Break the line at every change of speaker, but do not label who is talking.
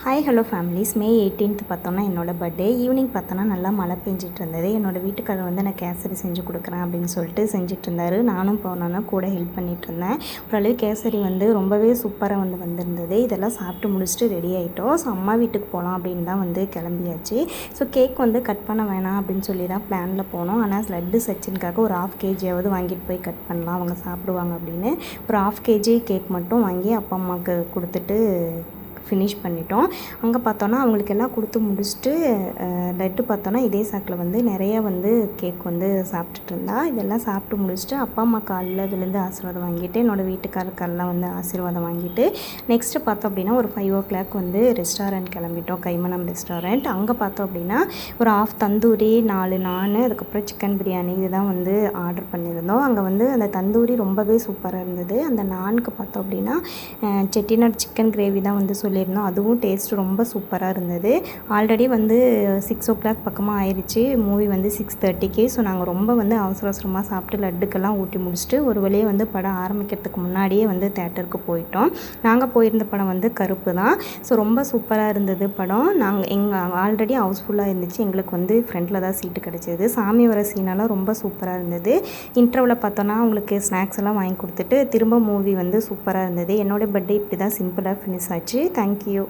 Hi hello families. மே 18th பார்த்தோன்னா என்னோடய birthday. Evening பார்த்தோன்னா நல்லா மழை பெஞ்சிட்டு இருந்தது. என்னோடய வீட்டுக்காரர் வந்து நான் கேசரி செஞ்சு கொடுக்குறேன் அப்படின்னு சொல்லிட்டு செஞ்சுட்டு இருந்தார். நானும் போனோன்னா கூட ஹெல்ப் பண்ணிகிட்டு இருந்தேன். ஓரளவு கேசரி வந்து ரொம்பவே சூப்பராக வந்திருந்தது. இதெல்லாம் சாப்பிட்டு முடிச்சுட்டு ரெடி ஆகிட்டோம். ஸோ அம்மா வீட்டுக்கு போகலாம் அப்படின்னு தான் வந்து கிளம்பியாச்சு. ஸோ கேக் வந்து கட் பண்ண வேணாம் அப்படின்னு சொல்லி தான் பிளானில் போனோம். ஆனால் லட்டு சச்சினுக்காக ஒரு 1/2 kg வாங்கிட்டு போய் கட் பண்ணலாம், அவங்க சாப்பிடுவாங்க அப்படின்னு ஒரு 1/2 kg கேக் மட்டும் வாங்கி அப்பா அம்மாவுக்கு கொடுத்துட்டு ஃபினிஷ் பண்ணிட்டோம். அங்கே பார்த்தோன்னா அவங்களுக்கு எல்லாம் கொடுத்து முடிச்சுட்டு லட்டு பார்த்தோன்னா இதே சாக்கில் வந்து நிறைய வந்து கேக் வந்து சாப்பிட்டுட்டு இருந்தா. இதெல்லாம் சாப்பிட்டு முடிச்சுட்டு அப்பா அம்மா காலில் விழுந்து ஆசீர்வாதம் வாங்கிட்டு என்னோடய வீட்டுக்காரருக்கெல்லாம் வந்து ஆசீர்வாதம் வாங்கிட்டு நெக்ஸ்ட்டு பார்த்தோம் அப்படின்னா ஒரு 5 o'clock வந்து ரெஸ்டாரண்ட் கிளம்பிட்டோம், கைமணம் ரெஸ்டாரண்ட். அங்கே பார்த்தோம் அப்படின்னா ஒரு 1/2 தந்தூரி, 4 நான், அதுக்கப்புறம் சிக்கன் பிரியாணி இதுதான் வந்து ஆர்டர் பண்ணியிருந்தோம். அங்கே வந்து அந்த தந்தூரி ரொம்பவே சூப்பராக இருந்தது. அந்த நானுக்கு பார்த்தோம் அப்படின்னா செட்டிநாடு சிக்கன் கிரேவி தான் வந்து சொல்லியிருந்தோம். அதுவும் டேஸ்ட் ரொம்ப சூப்பராக இருந்தது. ஆல்ரெடி வந்து 6 o'clock பக்கமாக ஆயிடுச்சு, மூவி வந்து 6:30க்கு. ஸோ நாங்கள் ரொம்ப வந்து அவசரமாக சாப்பிட்டு லட்டுக்கெல்லாம் ஊட்டி முடிச்சுட்டு ஒரு வழியே வந்து படம் ஆரம்பிக்கிறதுக்கு முன்னாடியே வந்து தேட்டருக்கு போயிட்டோம். நாங்கள் போயிருந்த படம் வந்து கருப்பு தான். ஸோ ரொம்ப சூப்பராக இருந்தது படம். எங்கள் ஆல்ரெடி ஹவுஸ்ஃபுல்லாக இருந்துச்சு, எங்களுக்கு வந்து ஃப்ரண்டில் தான் சீட்டு கிடச்சிது. சாமி வர சீனெல்லாம் ரொம்ப சூப்பராக இருந்தது. இன்டர்வலில் பார்த்தோன்னா அவங்களுக்கு ஸ்நாக்ஸ் எல்லாம் வாங்கி கொடுத்துட்டு திரும்ப மூவி வந்து சூப்பராக இருந்தது. என்னோடய பர்த்டே இப்படி தான் சிம்பிளாக ஃபினிஷ் ஆச்சு. தேங்க்யூ.